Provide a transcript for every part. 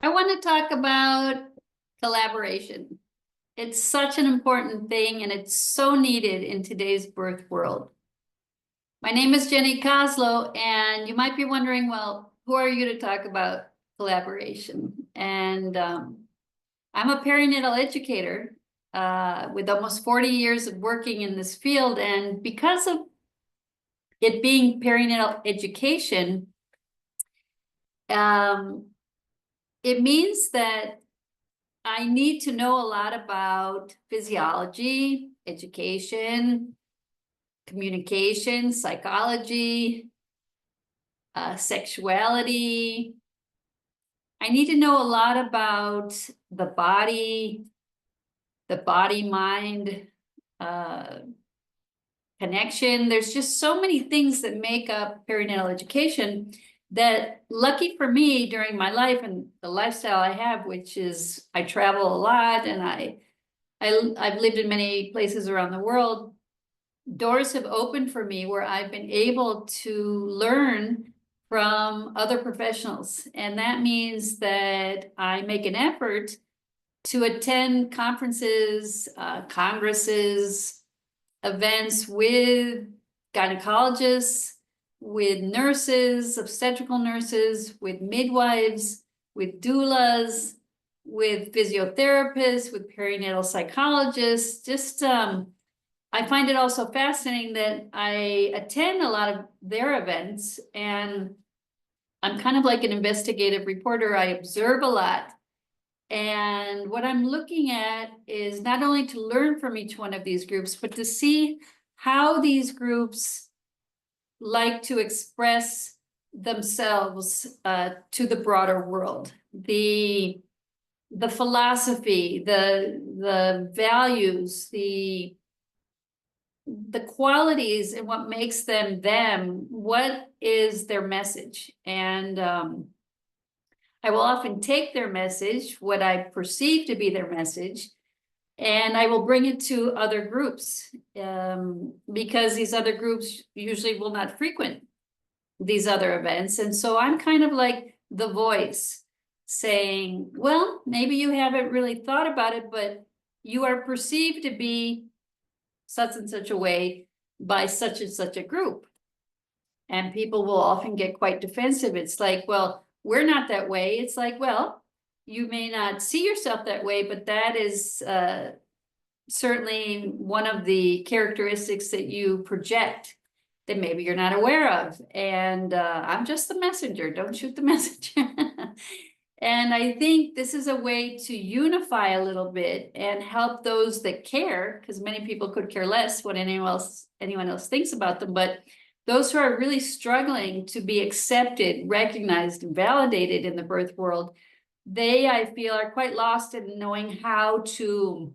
I want to talk about collaboration. It's such an important thing and it's so needed in today's birth world. My name is Jenny Kozlow, and you might be wondering, well, who are you to talk about collaboration? And I'm a perinatal educator with almost 40 years of working in this field. And because of it being perinatal education, it means that I need to know a lot about physiology, education, communication, psychology, sexuality. I need to know a lot about the body-mind connection. There's just so many things that make up perinatal education that, lucky for me, during my life and the lifestyle I have, which is I travel a lot and I've lived in many places around the world, doors have opened for me where I've been able to learn from other professionals. And that means that I make an effort to attend conferences, congresses, events with gynecologists, with nurses, obstetrical nurses, with midwives, with doulas, with physiotherapists, with perinatal psychologists. Just I find it also fascinating that I attend a lot of their events, and I'm kind of like an investigative reporter. I observe a lot. And what I'm looking at is not only to learn from each one of these groups, but to see how these groups like to express themselves to the broader world. The philosophy, the values, the qualities and what makes them them, what is their message. And I will often take their message, what I perceive to be their message, and I will bring it to other groups because these other groups usually will not frequent these other events. And so I'm kind of like the voice saying, well, maybe you haven't really thought about it, but you are perceived to be such and such a way by such and such a group. And people will often get quite defensive. It's like, well, we're not that way. It's like, well, you may not see yourself that way, but that is certainly one of the characteristics that you project that maybe you're not aware of. And I'm just the messenger. Don't shoot the messenger. And I think this is a way to unify a little bit and help those that care, because many people could care less what anyone else thinks about them. But those who are really struggling to be accepted, recognized, and validated in the birth world, they, I feel, are quite lost in knowing how to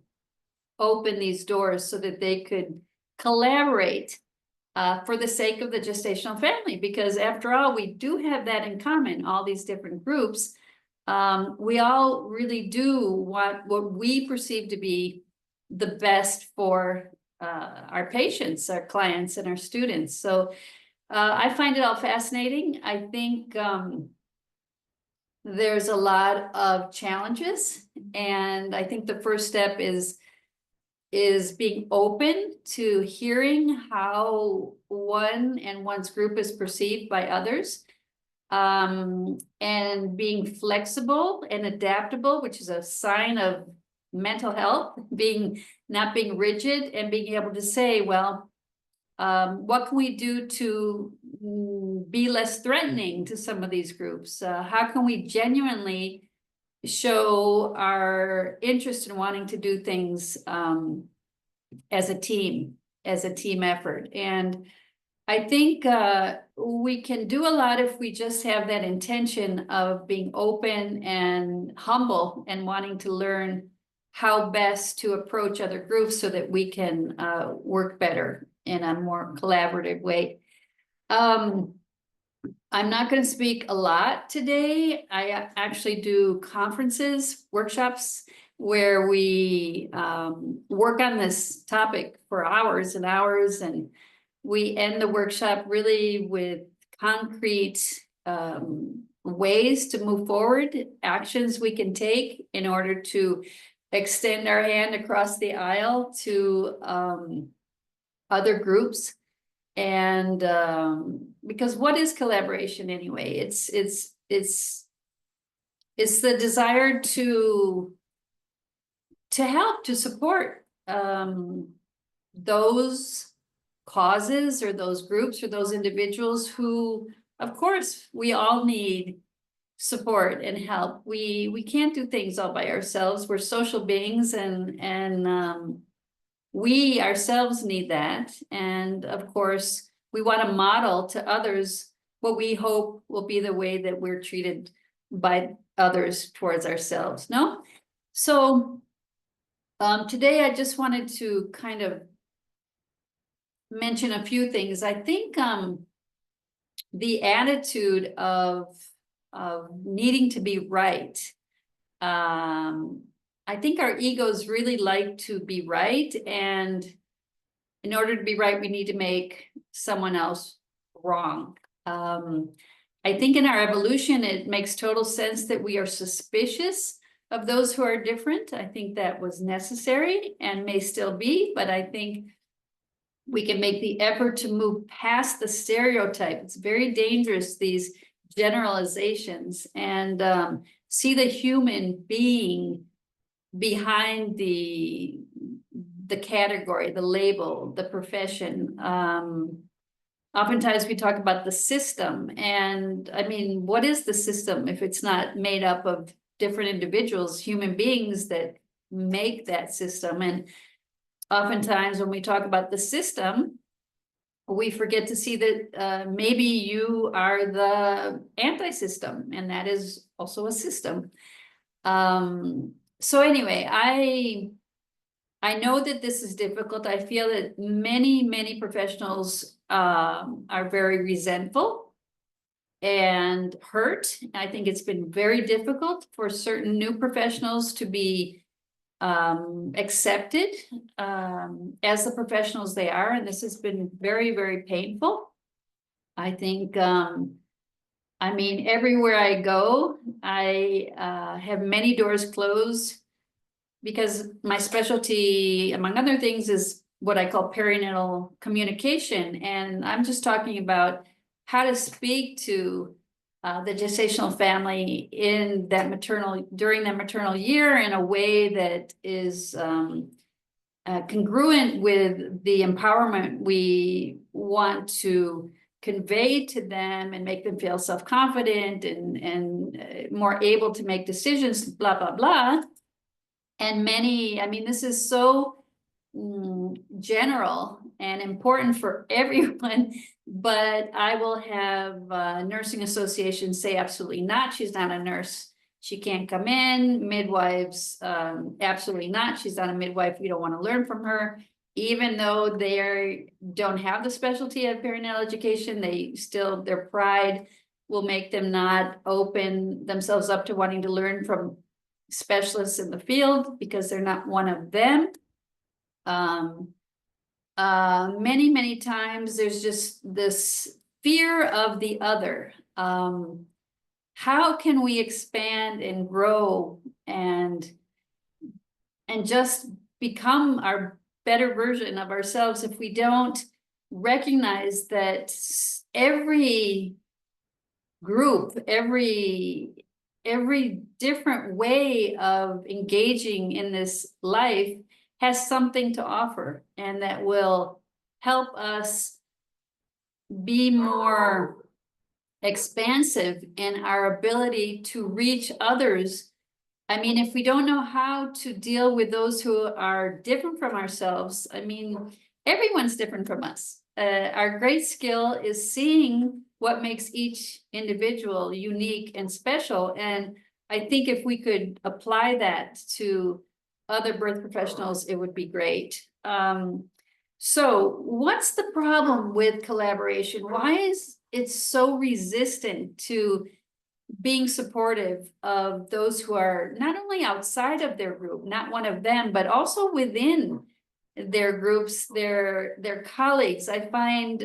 open these doors so that they could collaborate for the sake of the gestational family. Because after all, we do have that in common, all these different groups. We all really do want what we perceive to be the best for our patients, our clients, and our students. So I find it all fascinating. I think there's a lot of challenges, and I think the first step is being open to hearing how one's group is perceived by others, and being flexible and adaptable, which is a sign of mental health, not being rigid, and being able to say, well, what can we do to be less threatening to some of these groups? How can we genuinely show our interest in wanting to do things as a team effort? And I think we can do a lot if we just have that intention of being open and humble and wanting to learn how best to approach other groups so that we can work better in a more collaborative way. I'm not going to speak a lot today. I actually do conferences, workshops, where we work on this topic for hours and hours, and we end the workshop really with concrete ways to move forward, actions we can take in order to extend our hand across the aisle to other groups. And because what is collaboration anyway? It's the desire to help, to support those causes or those groups or those individuals who, of course, we all need support and help. We can't do things all by ourselves. We're social beings, and we ourselves need that. And of course, we want to model to others what we hope will be the way that we're treated by others towards ourselves. No? So today I just wanted to kind of mention a few things. I think the attitude of needing to be right. I think our egos really like to be right, and in order to be right, we need to make someone else wrong. I think in our evolution, it makes total sense that we are suspicious of those who are different. I think that was necessary and may still be, but I think we can make the effort to move past the stereotype. It's very dangerous, these generalizations, and see the human being behind the category, the label, the profession. Oftentimes we talk about the system, and I mean, what is the system if it's not made up of different individuals, human beings that make that system? And oftentimes when we talk about the system, we forget to see that maybe you are the anti-system, and that is also a system. So anyway, I know that this is difficult. I feel that many professionals are very resentful and hurt. I think it's been very difficult for certain new professionals to be accepted as the professionals they are, and this has been very painful. I think I mean, everywhere I go, I have many doors closed, because my specialty, among other things, is what I call perinatal communication. And I'm just talking about how to speak to the gestational family in that during that maternal year in a way that is congruent with the empowerment we want to convey to them and make them feel self-confident and more able to make decisions, blah, blah, blah. And I mean, this is so general and important for everyone, but I will have nursing associations say absolutely not. She's not a nurse. She can't come in. Midwives, absolutely not. She's not a midwife. We don't want to learn from her. Even though they don't have the specialty of perinatal education, their pride will make them not open themselves up to wanting to learn from specialists in the field because they're not one of them. Many times there's just this fear of the other. How can we expand and grow and just become our better version of ourselves if we don't recognize that every group, every different way of engaging in this life has something to offer, and that will help us be more expansive in our ability to reach others. I mean, if we don't know how to deal with those who are different from ourselves, I mean, everyone's different from us. Our great skill is seeing what makes each individual unique and special. And I think if we could apply that to other birth professionals, it would be great. So what's the problem with collaboration? Why is it so resistant to being supportive of those who are not only outside of their group, not one of them, but also within their groups, their colleagues? I find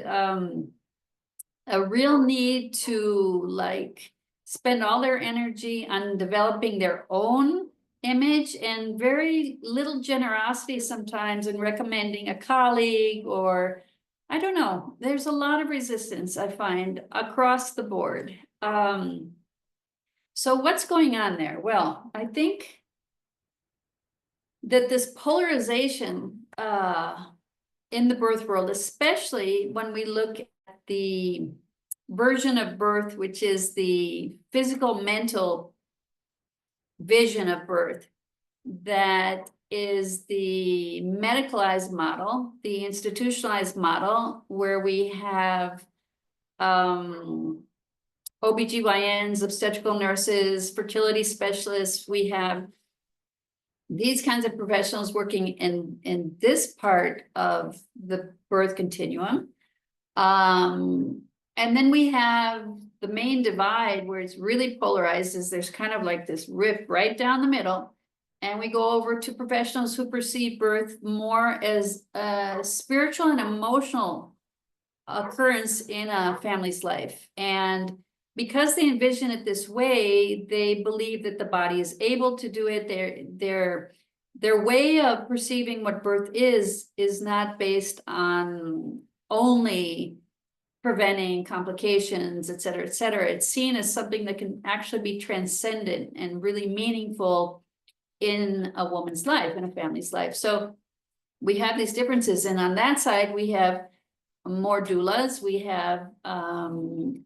a real need to like spend all their energy on developing their own image and very little generosity sometimes in recommending a colleague, or I don't know, there's a lot of resistance I find across the board. So what's going on there? Well, I think that this polarization in the birth world, especially when we look at the version of birth, which is the physical, mental vision of birth, that is the medicalized model, the institutionalized model, where we have OBGYNs, obstetrical nurses, fertility specialists. We have these kinds of professionals working in this part of the birth continuum. And then we have the main divide where it's really polarized, is there's kind of like this rift right down the middle. And we go over to professionals who perceive birth more as a spiritual and emotional occurrence in a family's life. And because they envision it this way, they believe that the body is able to do it. Their way of perceiving what birth is not based on only preventing complications, et cetera, et cetera. It's seen as something that can actually be transcendent and really meaningful in a woman's life, in a family's life. So we have these differences. And on that side, we have more doulas, we have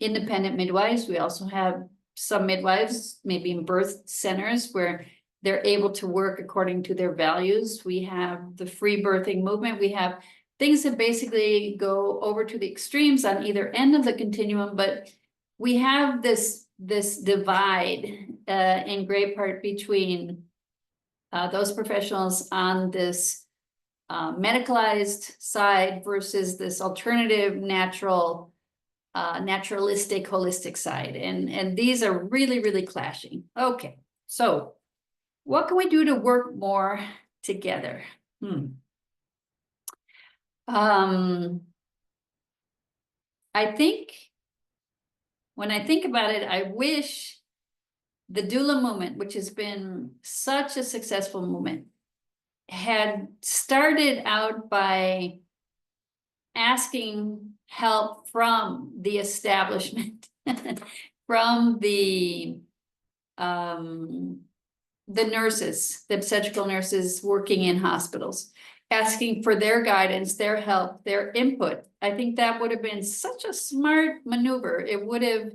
independent midwives. We also have some midwives, maybe in birth centers, where they're able to work according to their values. We have the free birthing movement. We have things that basically go over to the extremes on either end of the continuum, but we have this divide in great part between those professionals on this medicalized side versus this alternative, natural, naturalistic, holistic side. And these are really, really clashing. Okay, so what can we do to work more together? I think when I think about it, I wish the doula movement, which has been such a successful movement, had started out by asking help from the establishment, from the nurses, the obstetrical nurses working in hospitals, asking for their guidance, their help, their input. I think that would have been such a smart maneuver. It would have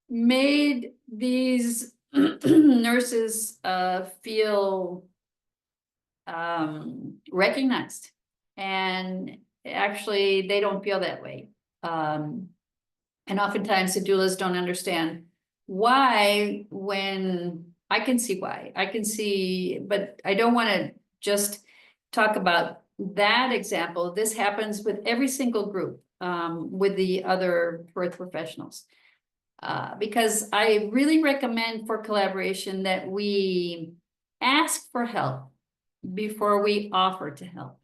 made these nurses feel recognized, and actually they don't feel that way. And oftentimes the doulas don't understand why, when I can see why, but I don't want to just talk about that example. This happens with every single group with the other birth professionals. Because I really recommend for collaboration that we ask for help before we offer to help.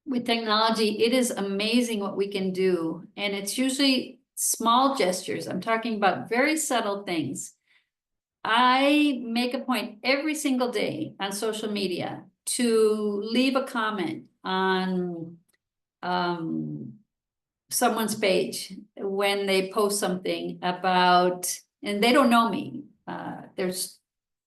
With technology, it is amazing what we can do, and it's usually small gestures. I'm talking about very subtle things. I make a point every single day on social media to leave a comment on someone's page when they post something about, and they don't know me.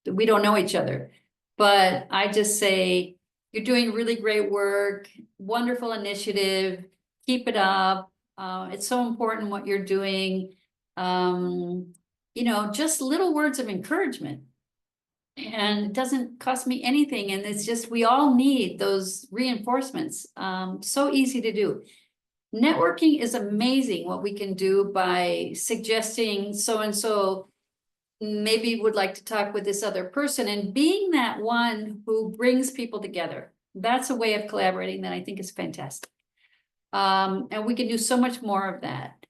We don't know each other, but I just say, you're doing really great work, wonderful initiative, keep it up. It's so important what you're doing. You know, just little words of encouragement, and it doesn't cost me anything. And it's just, we all need those reinforcements. So easy to do. Networking is amazing what we can do by suggesting so-and-so maybe would like to talk with this other person, and being that one who brings people together. That's a way of collaborating that I think is fantastic. And we can do so much more of that.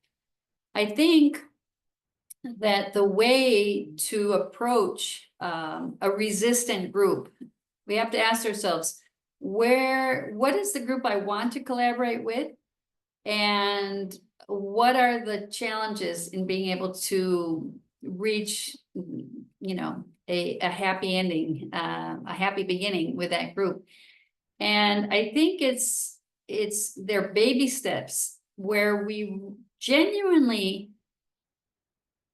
I think that the way to approach a resistant group, we have to ask ourselves, what is the group I want to collaborate with? And what are the challenges in being able to reach, you know, a happy ending, a happy beginning with that group. And I think it's their baby steps where we genuinely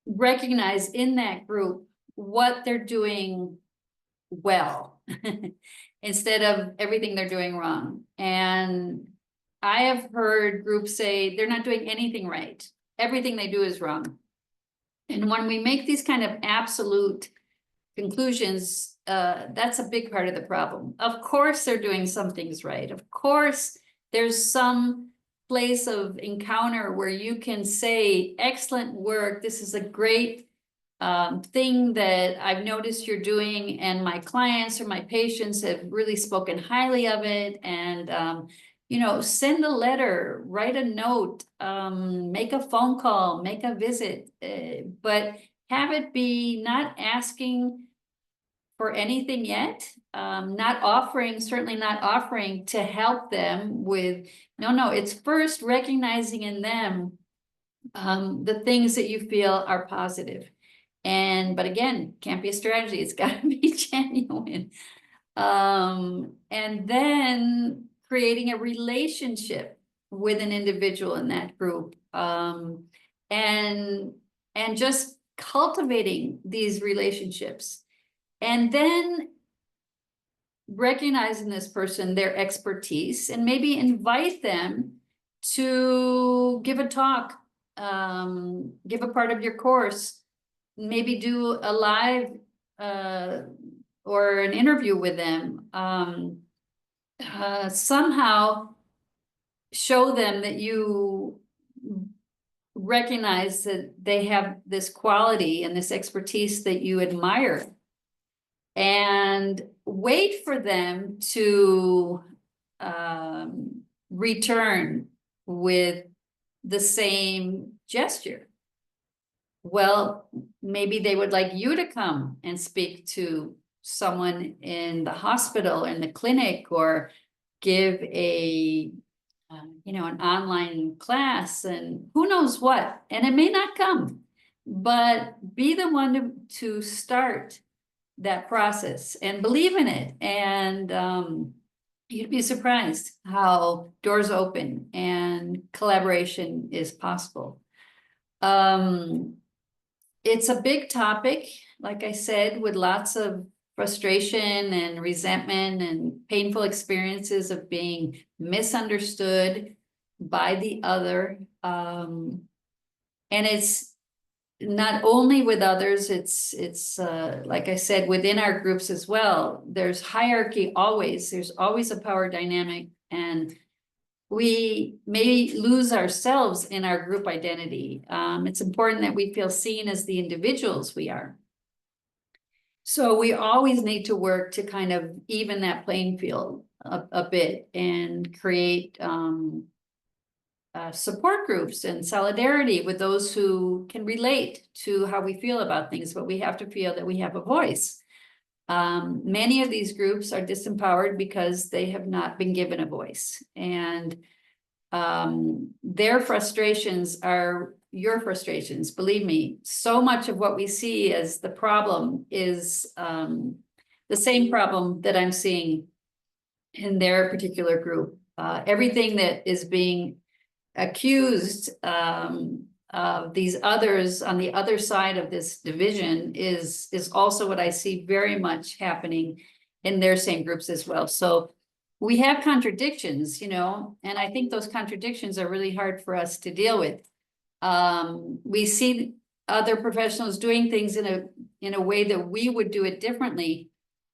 recognize in that group what they're doing well instead of everything they're doing wrong. And I have heard groups say they're not doing anything right. Everything they do is wrong. And when we make these kind of absolute conclusions, that's a big part of the problem. Of course, they're doing some things right. Of course, there's some place of encounter where you can say, excellent work. This is a great thing that I've noticed you're doing, and my clients or my patients have really spoken highly of it. And, you know, send a letter, write a note, make a phone call, make a visit, but have it be not asking for anything yet, not offering, certainly not offering to help them with, no, it's first recognizing in them the things that you feel are positive. But again, can't be a strategy, it's got to be genuine. And then creating a relationship with an individual in that group, and just cultivating these relationships, and then recognizing this person, their expertise, and maybe invite them to give a talk, give a part of your course, maybe do a live or an interview with them, somehow show them that you recognize that they have this quality and this expertise that you admire, and wait for them to return with the same gesture. Well, maybe they would like you to come and speak to someone in the hospital, in the clinic, or give a, you know, an online class, and who knows what. And it may not come, but be the one to start that process and believe in it. And you'd be surprised how doors open and collaboration is possible. It's a big topic, like I said, with lots of frustration and resentment and painful experiences of being misunderstood by the other. And it's not only with others, it's like I said, within our groups as well. There's hierarchy always, there's always a power dynamic, and we may lose ourselves in our group identity. It's important that we feel seen as the individuals we are. So we always need to work to kind of even that playing field a bit, and create support groups and solidarity with those who can relate to how we feel about things, but we have to feel that we have a voice. Many of these groups are disempowered because they have not been given a voice, and their frustrations are your frustrations. Believe me, so much of what we see as the problem is the same problem that I'm seeing in their particular group. Everything that is being accused of these others on the other side of this division is also what I see very much happening in their same groups as well. So we have contradictions, you know, and I think those contradictions are really hard for us to deal with. We see other professionals doing things in a way that we would do it differently,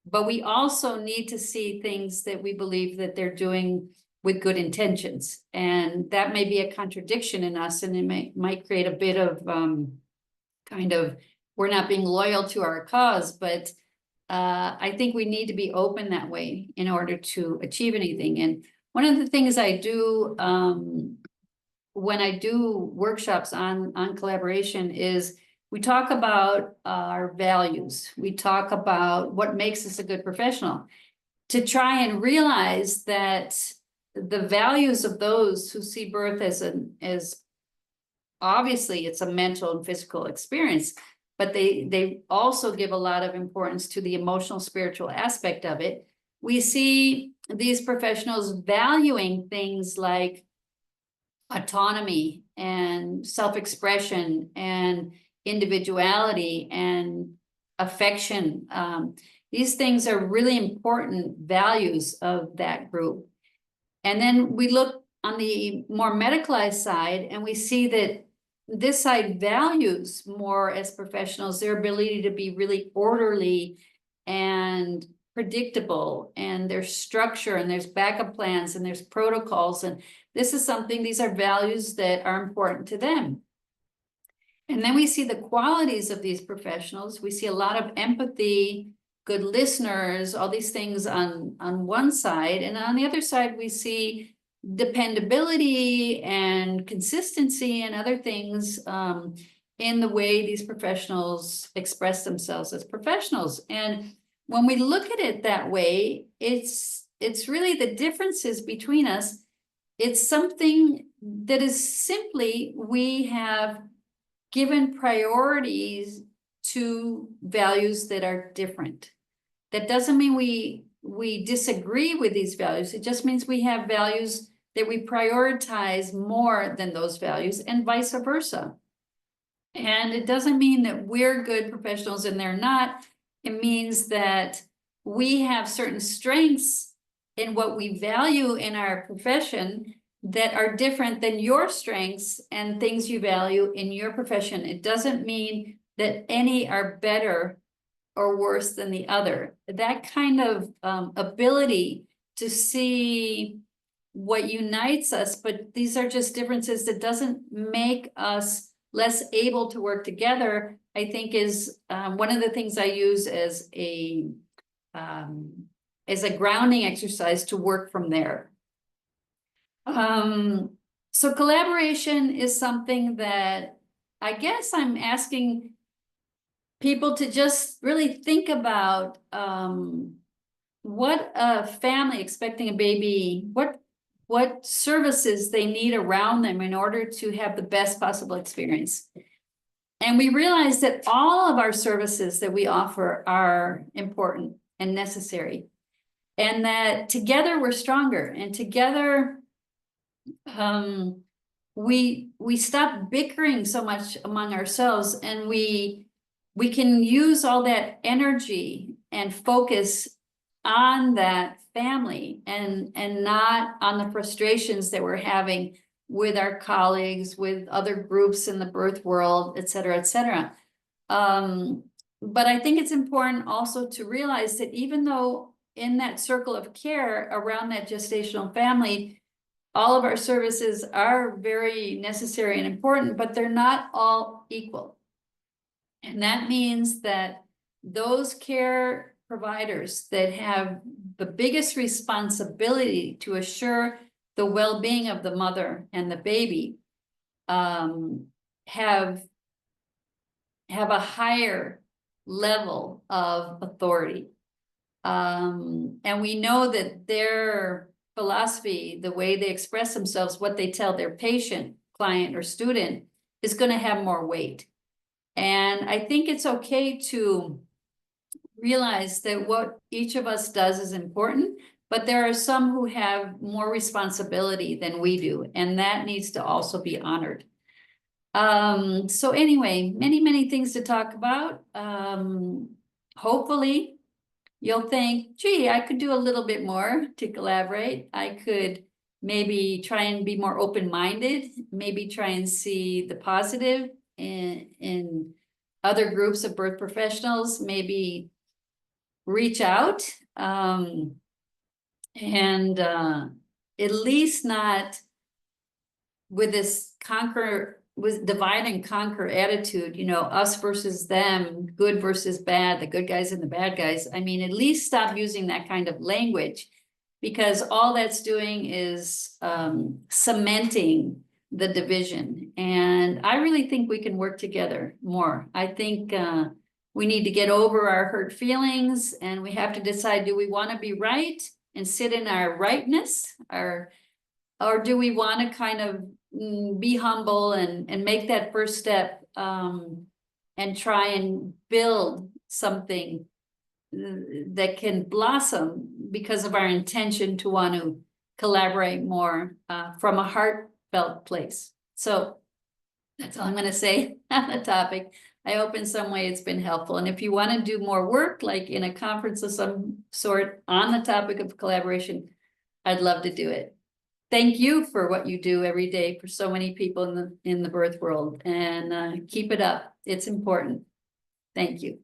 but we also need to see things that we believe that they're doing with good intentions, and that may be a contradiction in us, and it might create a bit of kind of, we're not being loyal to our cause. But I think we need to be open that way in order to achieve anything. And one of the things I do when I do workshops on collaboration is we talk about our values. We talk about what makes us a good professional, to try and realize that the values of those who see birth as obviously it's a mental and physical experience, but they also give a lot of importance to the emotional, spiritual aspect of it. We see these professionals valuing things like autonomy and self-expression and individuality and affection. These things are really important values of that group. And then we look on the more medicalized side, and we see that this side values more as professionals their ability to be really orderly and predictable, and there's structure, and there's backup plans, and there's protocols, and this is something, these are values that are important to them. And then we see the qualities of these professionals. We see a lot of empathy, good listeners, all these things on one side, and on the other side we see dependability and consistency and other things in the way these professionals express themselves as professionals. And when we look at it that way, it's really the differences between us. It's something that is simply we have given priorities to values that are different. That doesn't mean we disagree with these values. It just means we have values that we prioritize more than those values, and vice versa. And it doesn't mean that we're good professionals and they're not. It means that we have certain strengths in what we value in our profession that are different than your strengths and things you value in your profession. It doesn't mean that any are better or worse than the other. That kind of ability to see what unites us, but these are just differences, that doesn't make us less able to work together, I think is one of the things I use as a grounding exercise to work from there. So collaboration is something that I guess I'm asking people to just really think about what a family expecting a baby, what services they need around them in order to have the best possible experience. And we realize that all of our services that we offer are important and necessary, and that together we're stronger, and together we stop bickering so much among ourselves, and we can use all that energy and focus on that family and not on the frustrations that we're having with our colleagues, with other groups in the birth world, et cetera, et cetera. But I think it's important also to realize that even though in that circle of care around that gestational family, all of our services are very necessary and important, but they're not all equal. And that means that those care providers that have the biggest responsibility to assure the well-being of the mother and the baby have a higher level of authority. And we know that their philosophy, the way they express themselves, what they tell their patient, client, or student is going to have more weight. And I think it's okay to realize that what each of us does is important, but there are some who have more responsibility than we do, and that needs to also be honored. So anyway, many things to talk about. Hopefully you'll think, gee, I could do a little bit more to collaborate. I could maybe try and be more open-minded, maybe try and see the positive in other groups of birth professionals, maybe reach out and at least not with this with divide and conquer attitude, you know, us versus them, good versus bad, the good guys and the bad guys. I mean, at least stop using that kind of language, because all that's doing is cementing the division. And I really think we can work together more. I think we need to get over our hurt feelings, and we have to decide, do we want to be right and sit in our rightness, our Or do we want to kind of be humble and make that first step and try and build something that can blossom because of our intention to want to collaborate more from a heartfelt place. So that's all I'm going to say on the topic. I hope in some way it's been helpful. And if you want to do more work, like in a conference of some sort on the topic of collaboration, I'd love to do it. Thank you for what you do every day for so many people in the birth world, and keep it up. It's important. Thank you.